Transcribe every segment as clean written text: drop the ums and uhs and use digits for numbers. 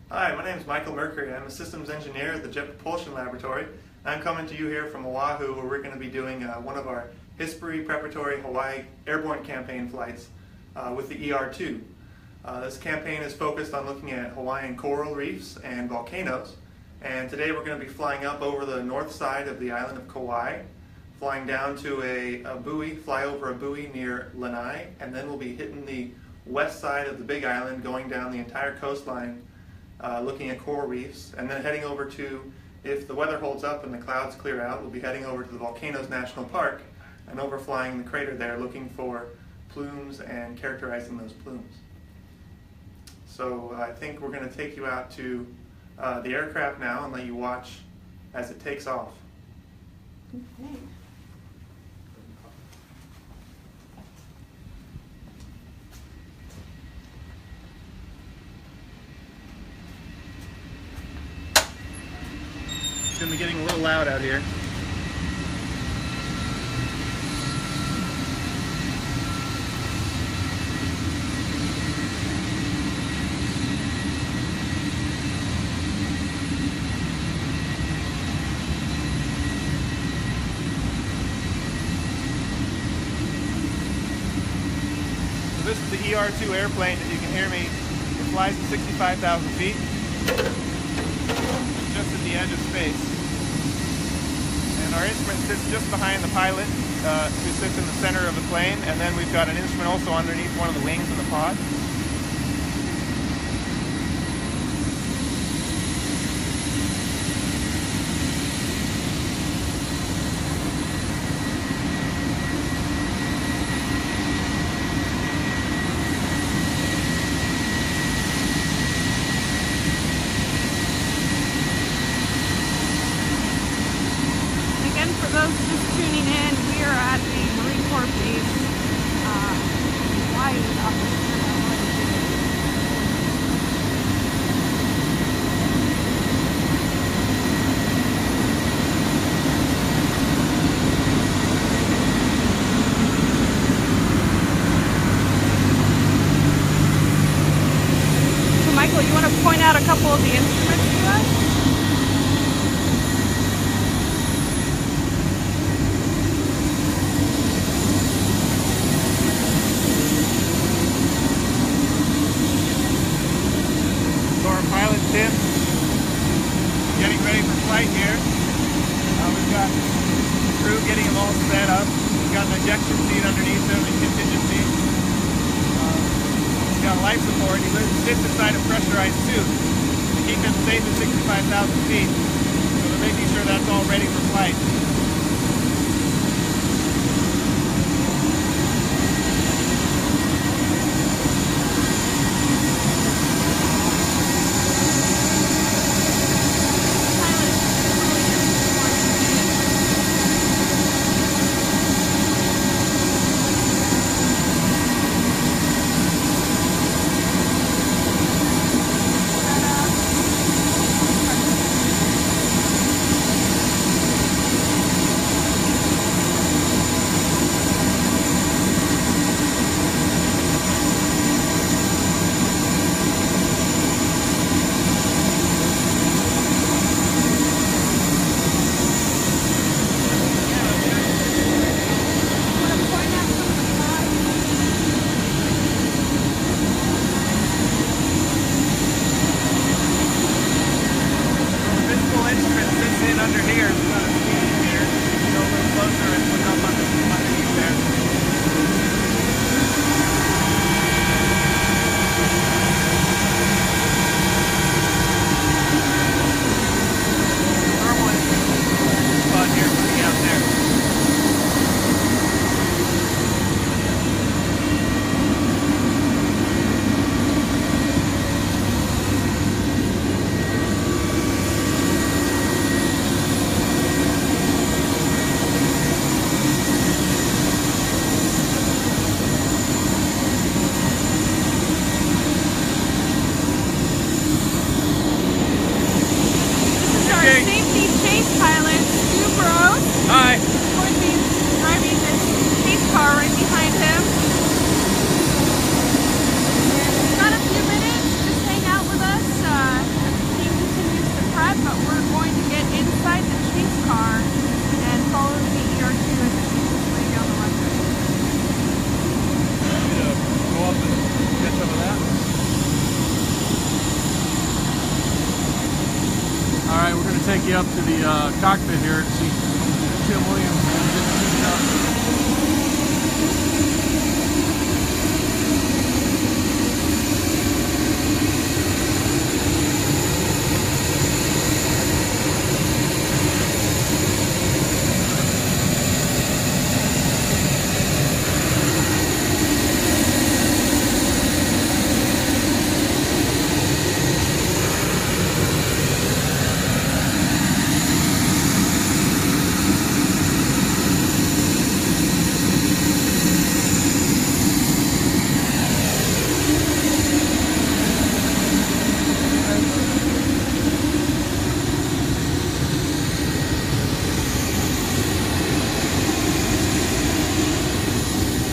Hi, my name is Michael Mercury. I'm a systems engineer at the Jet Propulsion Laboratory. I'm coming to you here from Oahu, where we're going to be doing one of our History Preparatory Hawaii Airborne Campaign flights with the ER-2. This campaign is focused on looking at Hawaiian coral reefs and volcanoes. And today we're going to be flying up over the north side of the island of Kauai, flying down to a buoy, fly over a buoy near Lanai, and then we'll be hitting the west side of the big island, going down the entire coastline, looking at coral reefs, and then heading over to, if the weather holds up and the clouds clear out, we'll be heading over to the Volcanoes National Park and overflying the crater there, looking for plumes and characterizing those plumes. So I think we're going to take you out to the aircraft now and let you watch as it takes off. Okay. It's going to be getting a little loud out here. So this is the ER-2 airplane. As you can hear me, it flies at 65,000 feet. Just at the edge of space. And our instrument sits just behind the pilot, who sits in the center of the plane, and then we've got an instrument also underneath one of the wings of the pod. For those just tuning in, we are at the Marine Corps base, Hawaii, off of So Michael, you want to point out a couple of the instruments to us? Tim, getting ready for flight here. We've got the crew getting them all set up. We've got an ejection seat underneath them and contingency. We've got life support. He sits inside a pressurized suit to keep him safe at 65,000 feet. So they're making sure that's all ready for flight. you up to the cockpit here and see Tim Williams get tuned up.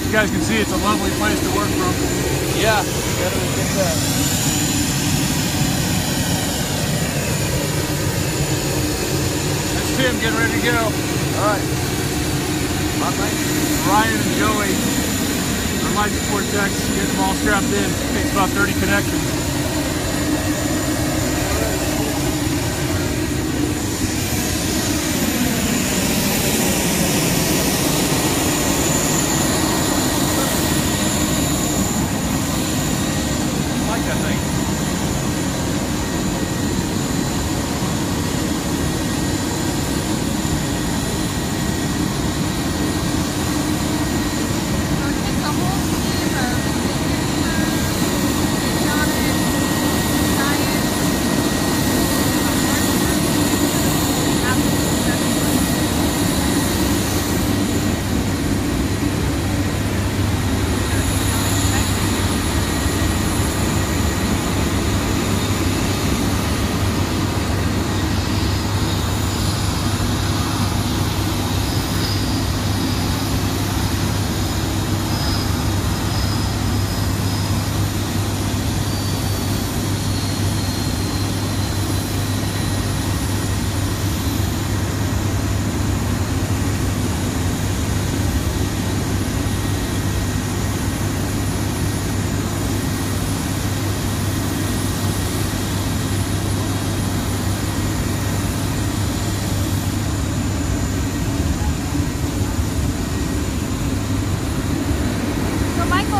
You guys can see it's a lovely place to work from. Yeah, gotta get that. That's Tim getting ready to go. All right. Ryan and Joey, our light support techs, getting them all strapped in. Takes about 30 connections.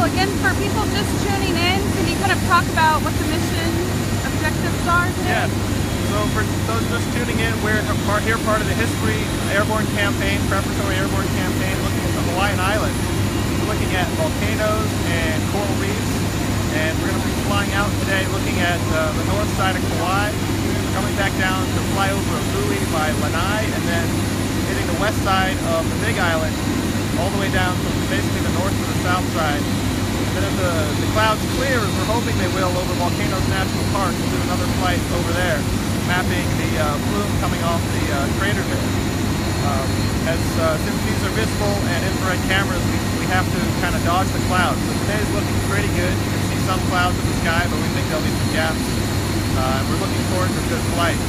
Again, for people just tuning in, can you kind of talk about what the mission objectives are today? Yes. So for those just tuning in, we're here part of the History Airborne Campaign, preparatory airborne campaign, looking at the Hawaiian Islands. We're looking at volcanoes and coral reefs, and we're going to be flying out today looking at the north side of Kauai, coming back down to fly over a buoy by Lanai, and then hitting the west side of the Big Island, all the way down from basically the north to the south side. And then if the clouds clear, as we're hoping they will, over Volcanoes National Park, we'll do another flight over there, mapping the plume coming off the crater there. Since these are visible and infrared cameras, we have to kind of dodge the clouds. So today's looking pretty good. You can see some clouds in the sky, but we think there'll be some gaps. And we're looking forward to a good flight.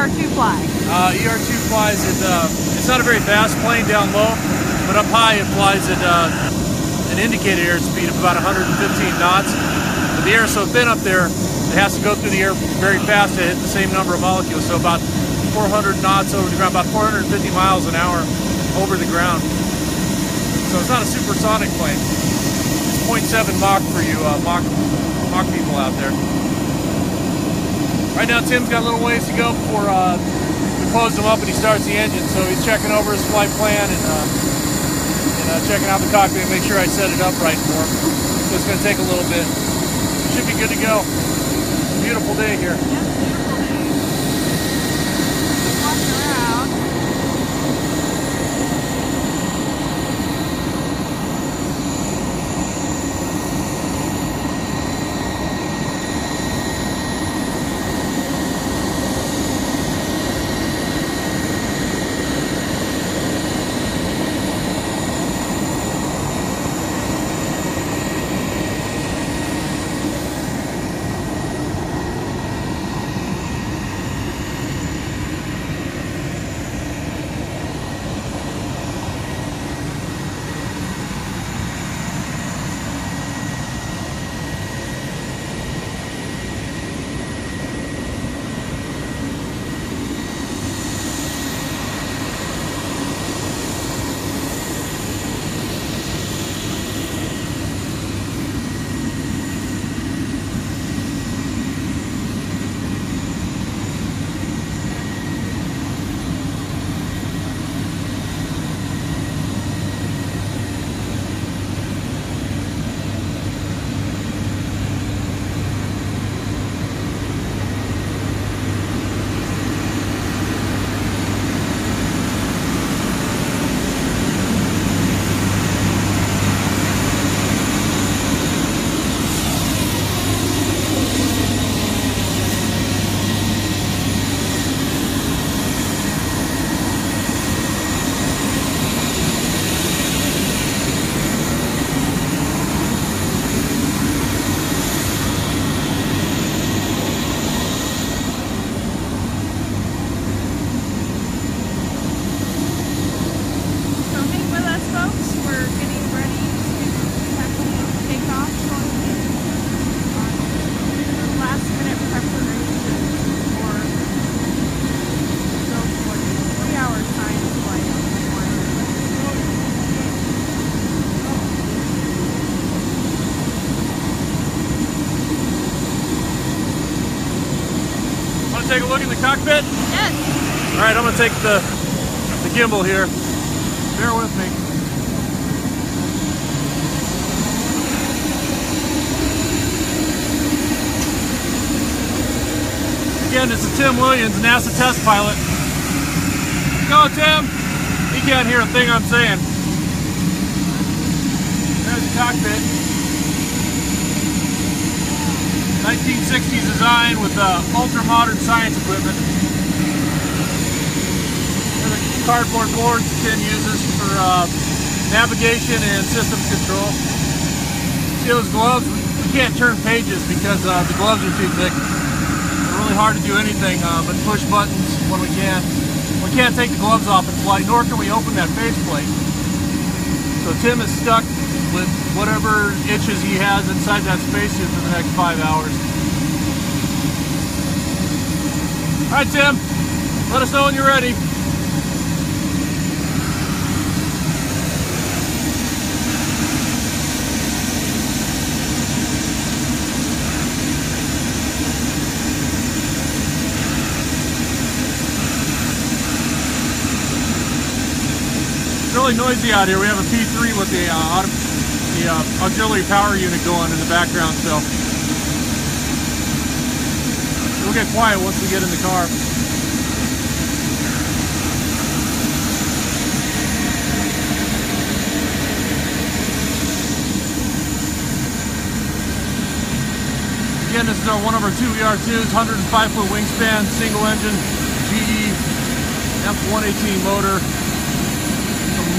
ER2 fly? ER2 flies at, it's not a very fast plane down low, but up high it flies at an indicated airspeed of about 115 knots. But the air is so thin up there, it has to go through the air very fast to hit the same number of molecules. So about 400 knots over the ground, about 450 miles an hour over the ground. So it's not a supersonic plane. It's 0.7 Mach for you Mach people out there. Right now Tim's got a little ways to go before we close him up and he starts the engine. So he's checking over his flight plan and checking out the cockpit and make sure I set it up right for him. So it's going to take a little bit. Should be good to go. Beautiful day here. Yep, beautiful day. Just walking around. Take a look in the cockpit? Yes. All right, I'm going to take the gimbal here. Bear with me. Again, this is Tim Williams, NASA test pilot. Go, Tim! He can't hear a thing I'm saying. There's the cockpit. 1960s design with ultra-modern science equipment. There's the cardboard boards that Tim uses for navigation and systems control. See those gloves? We can't turn pages because the gloves are too thick. They're really hard to do anything but push buttons when we can. We can't take the gloves off in flight, nor can we open that faceplate. So Tim is stuck with whatever itches he has inside that spacesuit for the next 5 hours. All right, Tim, let us know when you're ready. It's really noisy out here. We have a P3 with the auxiliary power unit going in the background, so we'll get quiet once we get in the car. Again, this is one of our two ER2s, 105-foot wingspan, single engine, GE F118 motor.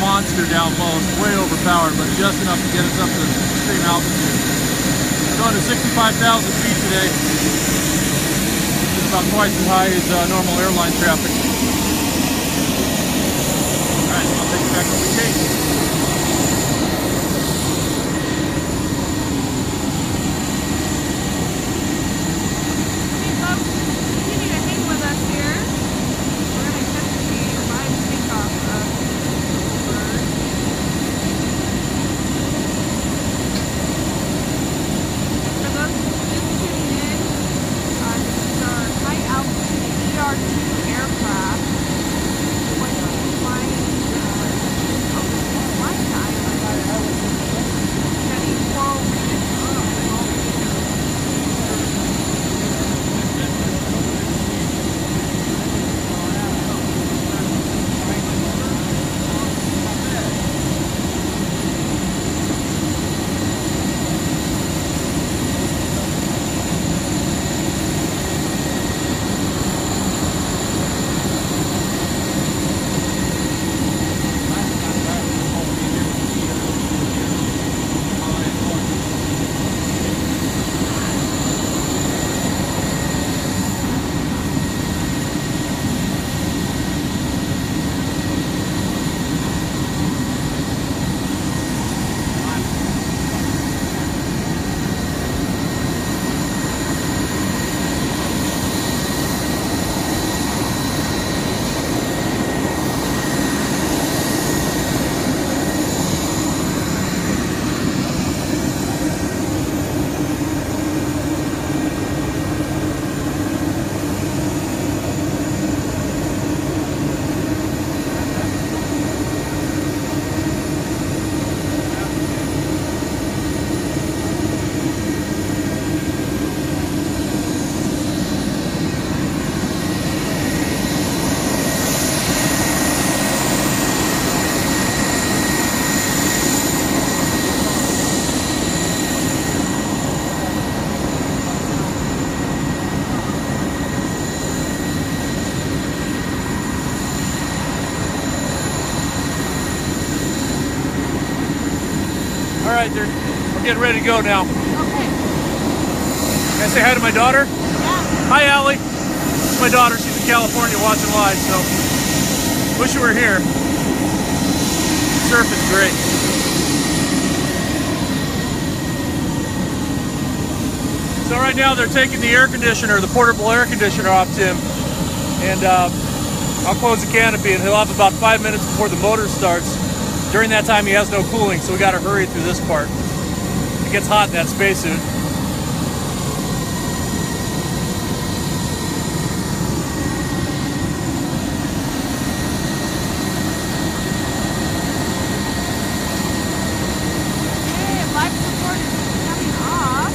Monster down low. It's way overpowered, but just enough to get us up to extreme altitude. We're going to 65,000 feet today. about twice as high as normal airline traffic. Alright, I'll take you back over the Cape. Alright, we're getting ready to go now. Okay. Can I say hi to my daughter? Yeah. Hi, Allie. This is my daughter. She's in California watching live, so wish you were here. Surf is great. So right now they're taking the air conditioner, the portable air conditioner off Tim, and I'll close the canopy and he'll have about 5 minutes before the motor starts. During that time he has no cooling, so we got to hurry through this part. It gets hot in that spacesuit. Okay, life support is coming off.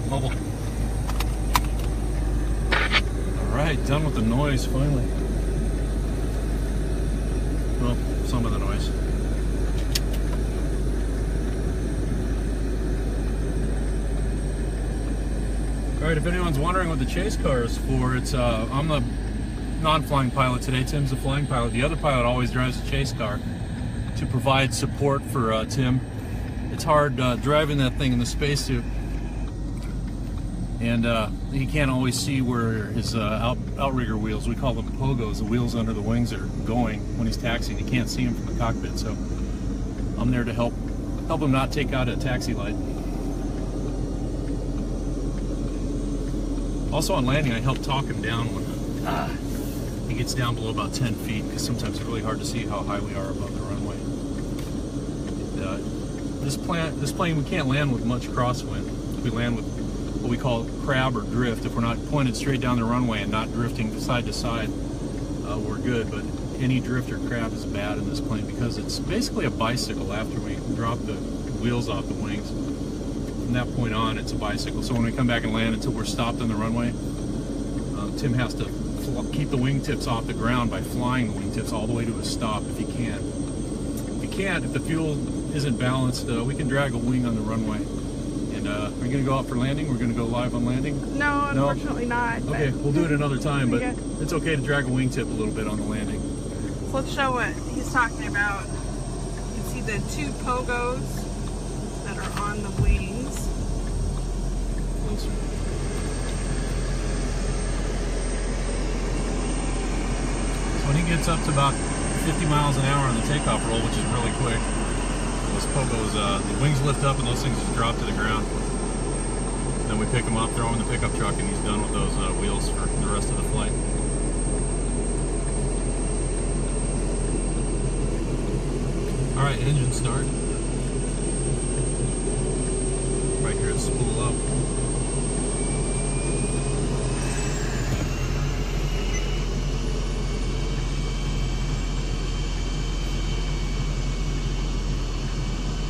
Mobile. Alright, done with the noise finally. Well, some of the noise. Alright, if anyone's wondering what the chase car is for, it's I'm the non-flying pilot today. Tim's the flying pilot. The other pilot always drives the chase car to provide support for Tim. It's hard driving that thing in the spacesuit, and he can't always see where his outrigger wheels, we call them pogos, the wheels under the wings, are going when he's taxiing. He can't see them from the cockpit, so I'm there to help help him not take out a taxi light. Also on landing, I help talk him down when he gets down below about 10 feet, because sometimes it's really hard to see how high we are above the runway. This plane, we can't land with much crosswind. We land with what we call crab or drift. If we're not pointed straight down the runway and not drifting side to side, we're good. But any drift or crab is bad in this plane because it's basically a bicycle after we drop the wheels off the wings. From that point on, it's a bicycle. So when we come back and land until we're stopped on the runway, Tim has to keep the wingtips off the ground by flying the wingtips all the way to a stop if he can. If he can't, if the fuel isn't balanced, we can drag a wing on the runway. And are you going to go out for landing? We're going to go live on landing? No, unfortunately not. Okay, we'll do it another time, but Yeah. it's okay to drag a wingtip a little bit on the landing. So let's show what he's talking about. You can see the two pogos that are on the wings. Closer. So when he gets up to about 50 miles an hour on the takeoff roll, which is really quick, those pogos, the wings lift up and those things just drop to the ground. Then we pick him up, throw him in the pickup truck, and he's done with those wheels for the rest of the flight. All right, engine start. Right here, it's spool up.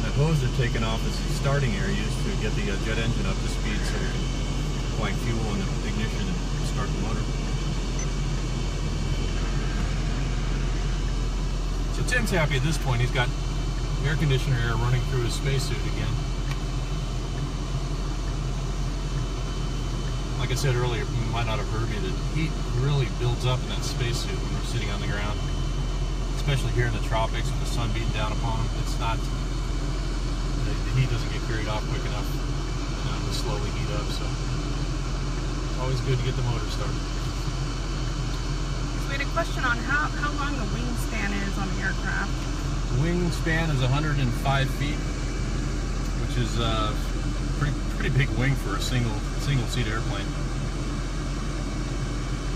That hose they're taking off is the starting area used to get the jet engine up to speed so we can apply fuel in the ignition and start the motor. So Tim's happy at this point. He's got air conditioner air running through his spacesuit again. Like I said earlier, you might not have heard me, the heat really builds up in that spacesuit when we're sitting on the ground. Especially here in the tropics with the sun beating down upon them. It's not, the heat doesn't get carried off quick enough to slowly heat up, so it's always good to get the motor started. We had a question on how long the wingspan is on the aircraft. The wingspan is 105 feet, which is a pretty big wing for a single seat airplane.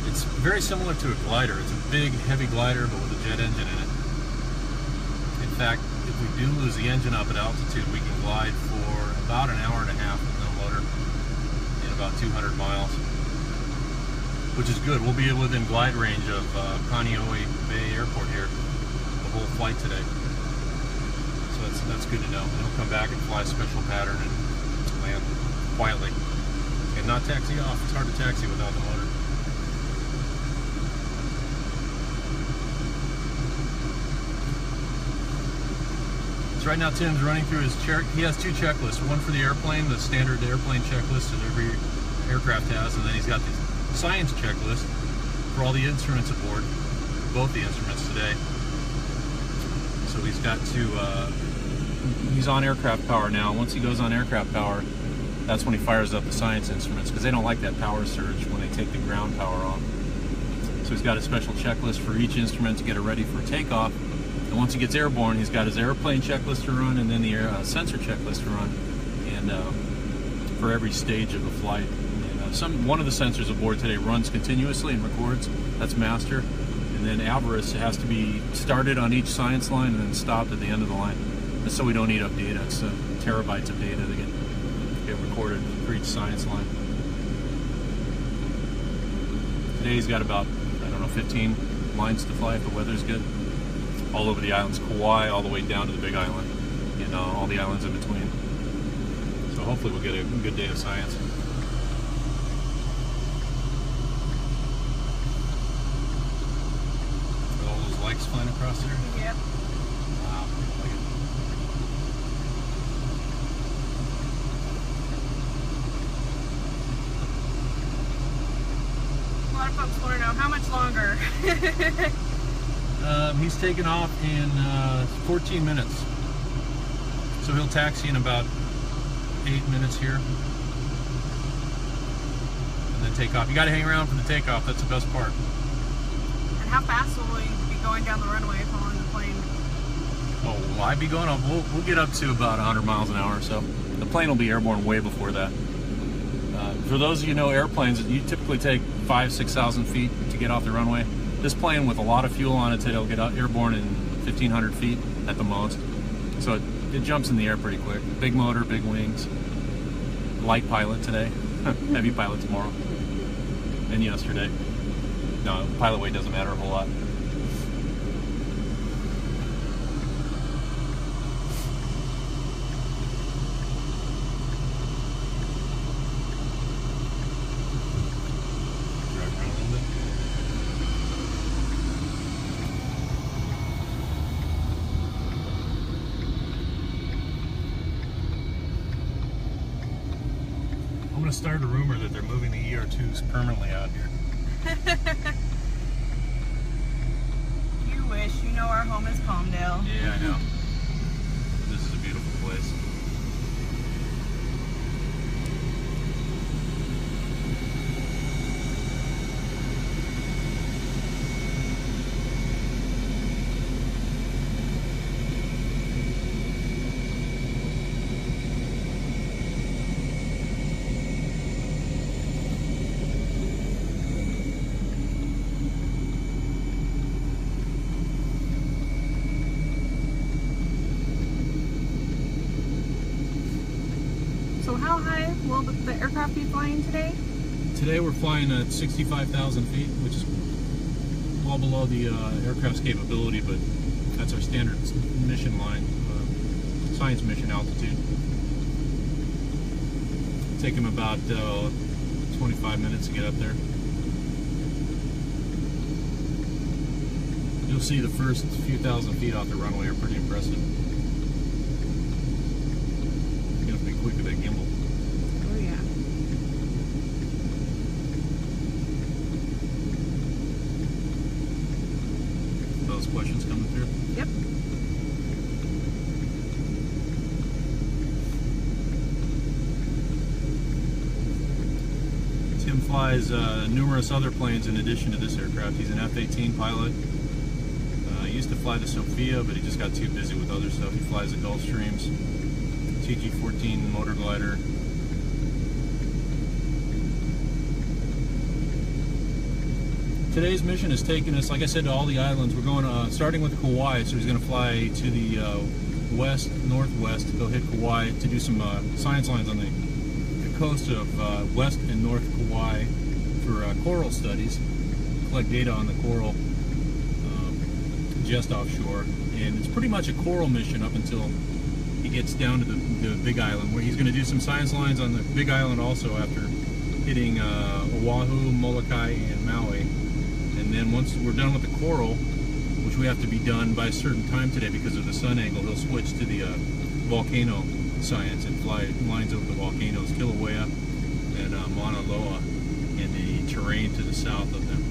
It's very similar to a glider. It's a big, heavy glider, but with a jet engine in it. In fact, if we do lose the engine up at altitude, we can glide for about an hour and a half with no motor in about 200 miles. Which is good. We'll be within glide range of Kaneohe Bay Airport here the whole flight today. So that's good to know. And we'll come back and fly a special pattern and land quietly. And not taxi off. It's hard to taxi without the motor. So right now Tim's running through his he has two checklists. One for the airplane, the standard airplane checklist that every aircraft has, and then he's got these science checklist for all the instruments aboard, both the instruments today. So he's got to, he's on aircraft power now. Once he goes on aircraft power, that's when he fires up the science instruments, because they don't like that power surge when they take the ground power off. So he's got a special checklist for each instrument to get it ready for takeoff. And once he gets airborne, he's got his airplane checklist to run, and then the sensor checklist to run, and for every stage of the flight. One of the sensors aboard today runs continuously and records. That's master. And then Avarice has to be started on each science line and then stopped at the end of the line. And so we don't eat up data. It's terabytes of data that get recorded for each science line. Today he's got about, I don't know, 15 lines to fly if the weather's good. All over the islands, Kauai, all the way down to the Big Island, and all the islands in between. So hopefully we'll get a good day of science. Lights flying across there? Yep. Wow. Look at A lot of folks want to know how much longer. He's taking off in 14 minutes. So he'll taxi in about 8 minutes here. And then take off. You got to hang around for the takeoff. That's the best part. And how fast will we be going down the runway following the plane? Oh, will I be going up? We'll get up to about 100 miles an hour or so. The plane will be airborne way before that. For those of you who know airplanes, you typically take 5,000–6,000 feet to get off the runway. This plane with a lot of fuel on it today will get airborne in 1,500 feet at the most. So it jumps in the air pretty quick. Big motor, big wings. Light pilot today, heavy pilot tomorrow, and yesterday. No, pilot weight doesn't matter a whole lot. I'm going to start a rumor that they're moving the ER2s permanently out here. You wish. You know our home is Palmdale. Yeah, I know. This is a beautiful place. So how high will the aircraft be flying today? Today we're flying at 65,000 feet, which is well below the aircraft's capability, but that's our standard mission line, science mission altitude. Take them about 25 minutes to get up there. You'll see the first few thousand feet off the runway are pretty impressive. You have to be quick with that gimbal. Oh yeah. Those questions coming through? Yep. Tim flies numerous other planes in addition to this aircraft. He's an F-18 pilot. He used to fly the Sophia, but he just got too busy with other stuff. He flies the Gulfstreams, TG-14 motor glider. Today's mission has taken us, like I said, to all the islands. We're going, starting with Kauai, so he's going to fly to the west, northwest, to go hit Kauai to do some science lines on the coast of west and north Kauai for coral studies, collect data on the coral just offshore. And it's pretty much a coral mission up until he gets down to the Big Island, where he's going to do some science lines on the Big Island also after hitting Oahu, Molokai, and Maui. And then once we're done with the coral, which we have to be done by a certain time today because of the sun angle, he'll switch to the volcano science and fly lines over the volcanoes, Kilauea and Mauna Loa, and the terrain to the south of them.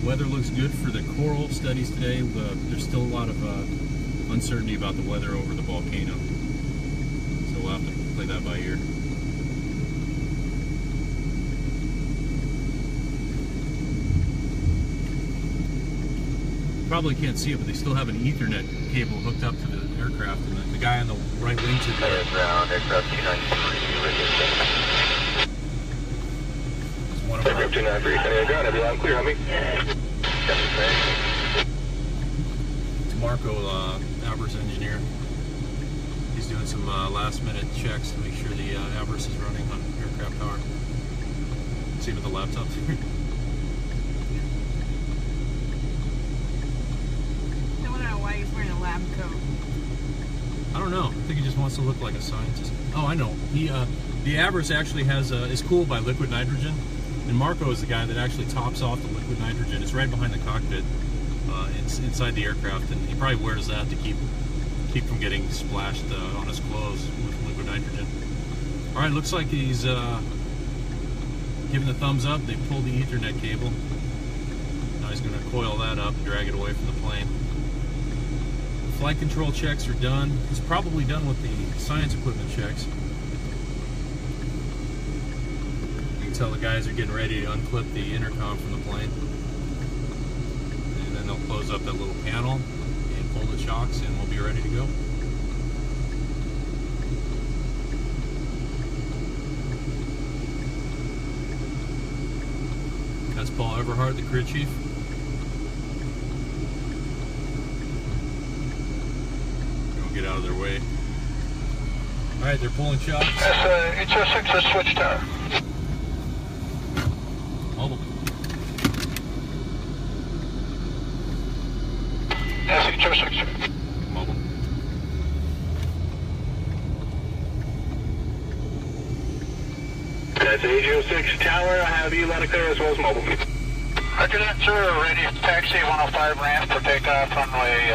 Weather looks good for the coral studies today. There's still a lot of uncertainty about the weather over the volcano, so we'll have to play that by ear. Probably can't see it, but they still have an Ethernet cable hooked up to the aircraft, and the guy on the right wing to the ground, aircraft 293, is one of our. aircraft 293, sending ground, every line clear on me. It's Marco, Avers engineer. He's doing some last minute checks to make sure the Avers is running on aircraft power. See with the laptop. Why he's wearing a lab coat. I don't know. I think he just wants to look like a scientist. Oh, I know. He, the Avers actually has is cooled by liquid nitrogen, and Marco is the guy that actually tops off the liquid nitrogen. It's right behind the cockpit, inside the aircraft, and he probably wears that to keep from getting splashed on his clothes with liquid nitrogen. All right, looks like he's giving the thumbs up. They pulled the Ethernet cable. Now he's going to coil that up and drag it away from the plane. Flight control checks are done. He's probably done with the science equipment checks. You can tell the guys are getting ready to unclip the intercom from the plane. then they'll close up that little panel and pull the chocks, and we'll be ready to go. That's Paul Everhart, the crew chief. We'll get out of their way. All right, they're pulling chocks. That's HR6 is switch tower. Mobile. That's HR6. Mobile. That's AGO6 tower. I have you line of clear as well as mobile. Roger that, sir. Ready taxi 105 ramp for takeoff runway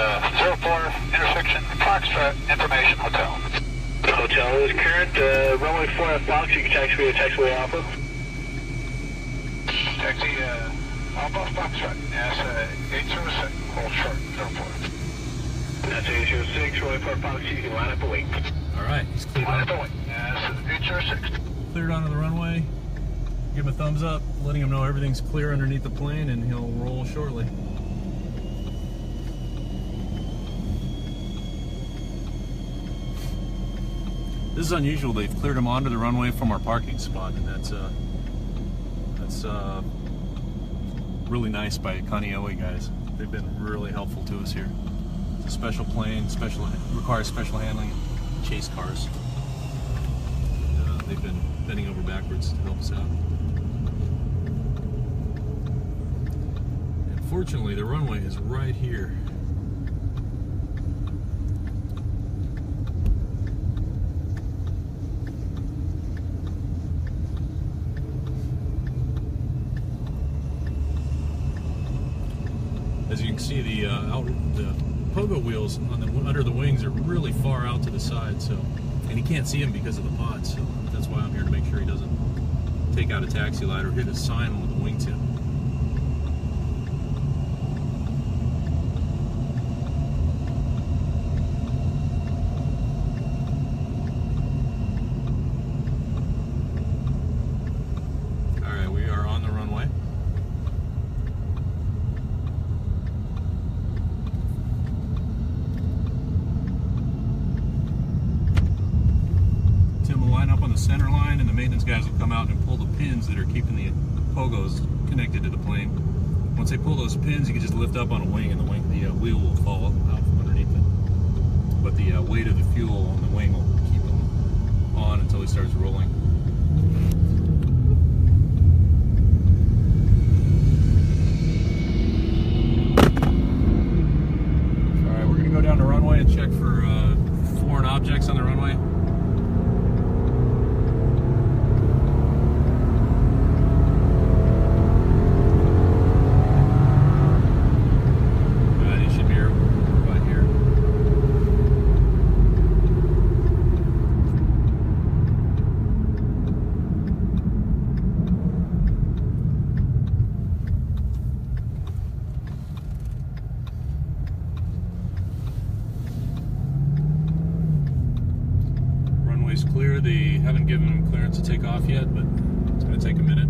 04 intersection Foxtrot Information Hotel. The hotel is current. Runway 4 at Fox. You can taxi via taxiway Alpha. Taxi Alpha Foxtrot. That's 806. Hold short 04. That's 806. Runway 4 Fox. You can line up and wait. All right, he's cleared Line on. up and wait. That's 806. Cleared onto the runway. Give him a thumbs up, letting him know everything's clear underneath the plane, and he'll roll shortly. This is unusual. They've cleared him onto the runway from our parking spot, and that's really nice by Kaneohe guys. They've been really helpful to us here. It's a special plane, requires special handling, chase cars. They've been bending over backwards to help us out. And fortunately, the runway is right here. As you can see, the pogo wheels on the under the wings are really far out to the side, so, and he can't see them because of the pods. So that's why I'm here to make sure he doesn't take out a taxi light or hit a sign with a wingtip. All right, we are on the runway. Line up on the center line, and the maintenance guys will come out and pull the pins that are keeping the pogos connected to the plane. Once they pull those pins, you can just lift up on a wing, and the wheel will fall out from underneath it. But the weight of the fuel on the wing will keep them on until he starts rolling. All right, we're going to go down the runway and check for foreign objects on the runway. Clear. They haven't given him clearance to take off yet, but it's going to take a minute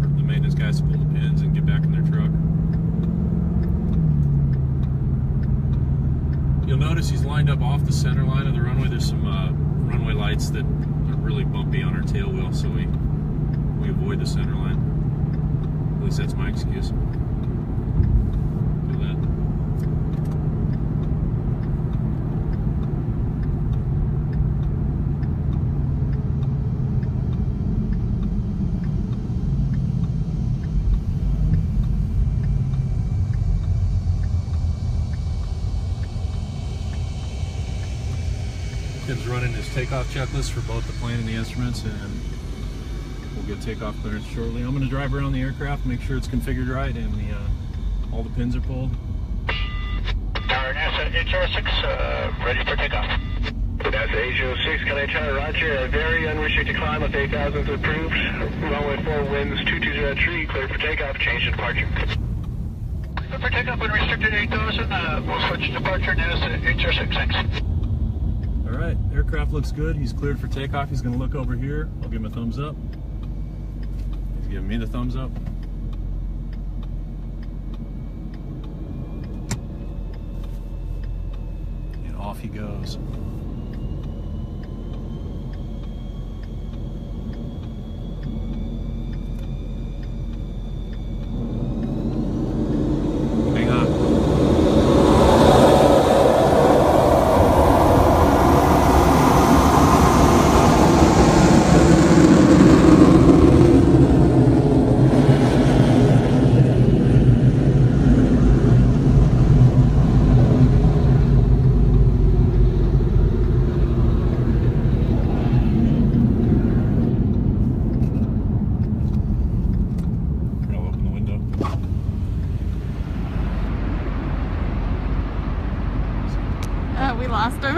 for the maintenance guys to pull the pins and get back in their truck. You'll notice he's lined up off the center line of the runway. There's some runway lights that are really bumpy on our tail wheel, so we avoid the center line. At least that's my excuse. Do that. Tim's running his takeoff checklist for both the plane and the instruments, and we'll get takeoff clearance shortly. I'm going to drive around the aircraft, make sure it's configured right, and all the pins are pulled. Tower NASA HR6, ready for takeoff. That's AGO6, can I try Roger? A very unrestricted climb with 8,000 approved. Runway 4 winds 220 clear for takeoff, change to departure. Clear for takeoff, unrestricted 8,000, we'll switch departure, NASA HR6, thanks. All right, aircraft looks good. He's cleared for takeoff. He's going to look over here. I'll give him a thumbs up. He's giving me the thumbs up. off he goes. Hang on. We lost him.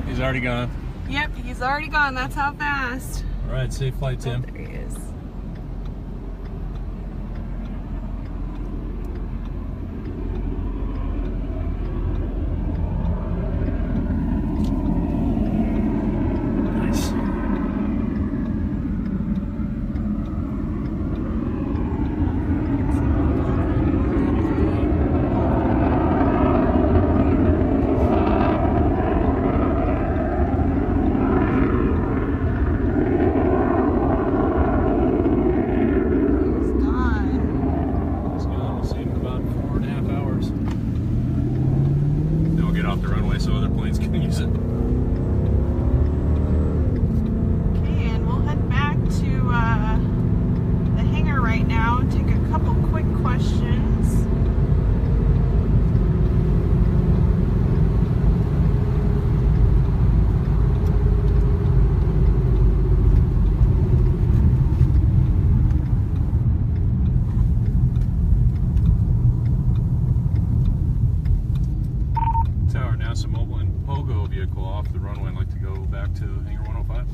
He's already gone. Yep, he's already gone. That's how fast. All right, safe flight, Tim. Oh, there he is. Nice. Off the runway so other planes can use it. Okay, and we'll head back to the hangar right now and take a couple quick questions. NASA mobile and pogo vehicle off the runway. I'd like to go back to hangar 105.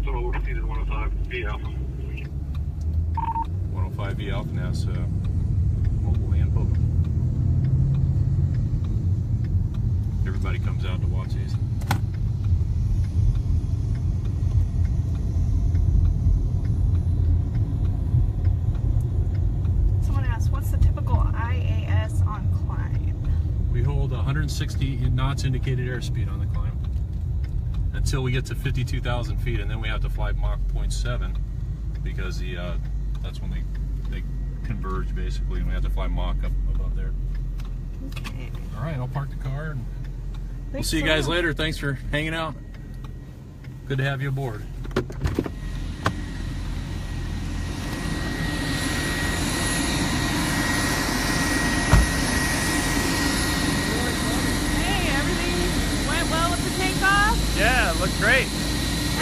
So we'll proceed to 105 V Alpha. 105 V Alpha, NASA mobile and pogo. Everybody comes out to watch these. What's the typical IAS on climb? We hold 160 knots indicated airspeed on the climb until we get to 52,000 feet, and then we have to fly Mach 0.7 because that's when they converge basically, and we have to fly Mach up above there. Okay. All right, I'll park the car and we'll see you guys later. Thanks for hanging out. Good to have you aboard. Yeah, it looked great.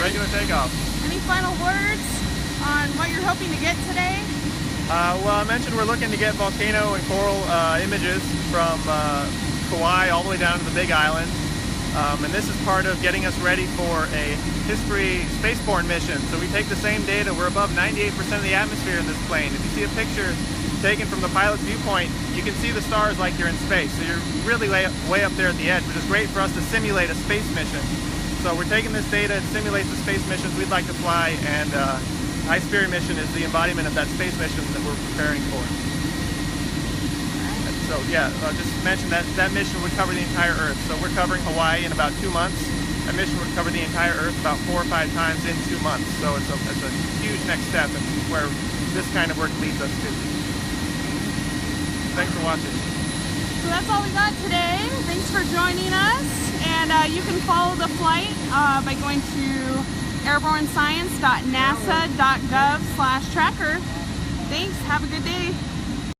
Regular takeoff. Any final words on what you're hoping to get today? Well, I mentioned we're looking to get volcano and coral images from Kauai all the way down to the Big Island. And this is part of getting us ready for a history spaceborne mission. So we take the same data. We're above 98% of the atmosphere in this plane. If you see a picture taken from the pilot's viewpoint, you can see the stars like you're in space. So you're really way up there at the edge, which is great for us to simulate a space mission. So we're taking this data, it simulates the space missions we'd like to fly, and High-Spirit mission is the embodiment of that space mission that we're preparing for. And so yeah, just mention that that mission would cover the entire Earth. So we're covering Hawaii in about 2 months. That mission would cover the entire Earth about 4 or 5 times in 2 months. So it's a huge next step in where this kind of work leads us to. Thanks for watching. So that's all we got today. Thanks for joining us. And you can follow the flight by going to airbornescience.nasa.gov/tracker. Thanks. Have a good day.